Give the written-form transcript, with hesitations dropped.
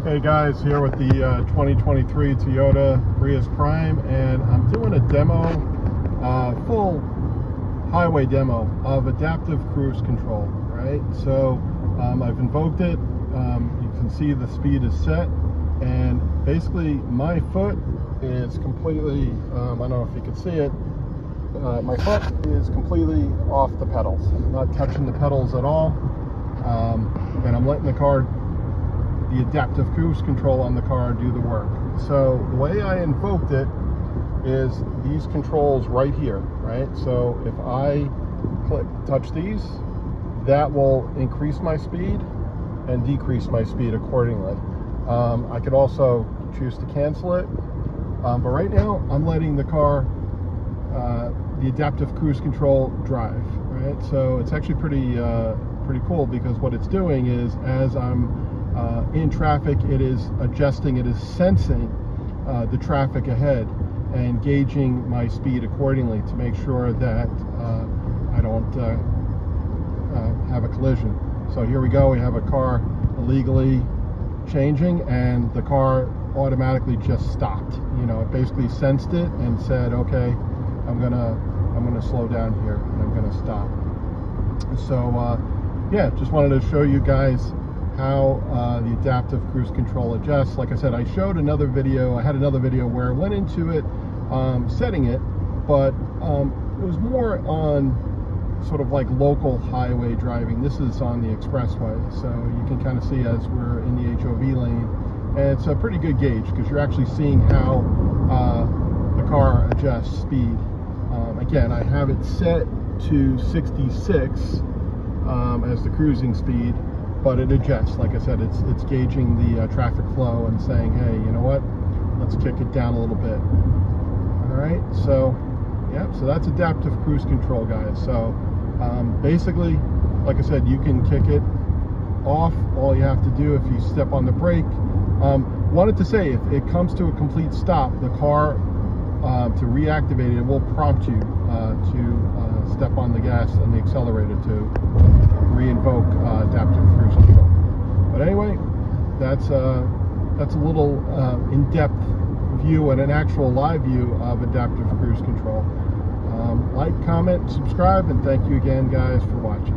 Hey guys, here with the 2023 Toyota Prius Prime, and I'm doing a demo, full highway demo of adaptive cruise control, right? So I've invoked it. You can see the speed is set, and basically my foot is completely, I don't know if you can see it, my foot is completely off the pedals. I'm not touching the pedals at all, and I'm letting the adaptive cruise control on the car do the work. So the way I invoked it is these controls right here, right? So if I touch these, that will increase my speed and decrease my speed accordingly. I could also choose to cancel it, but right now I'm letting the car, the adaptive cruise control drive, right? So it's actually pretty cool, because what it's doing is, as I'm in traffic, it is adjusting, it is sensing the traffic ahead and gauging my speed accordingly to make sure that I don't have a collision. So here we go, we have a car illegally changing, and the car automatically just stopped. You know, it basically sensed it and said, okay, I'm gonna slow down here and I'm gonna stop. So yeah, just wanted to show you guys how the adaptive cruise control adjusts. Like I said, I showed another video, I had another video where I went into it, setting it, but it was more on sort of like local highway driving. This is on the expressway, so you can kind of see as we're in the HOV lane, and it's a pretty good gauge because you're actually seeing how the car adjusts speed. Again, I have it set to 66 as the cruising speed, but it adjusts. Like I said, it's gauging the traffic flow and saying, hey, you know what, let's kick it down a little bit. All right, so yeah, so that's adaptive cruise control, guys. So basically, like I said, you can kick it off. All you have to do, if you step on the brake, wanted to say, if it comes to a complete stop, the car, to reactivate it, will prompt you to step on the gas and the accelerator to re-invoke adaptive cruise control. But anyway, that's a little in-depth view and an actual live view of adaptive cruise control. Like, comment, subscribe, and thank you again, guys, for watching.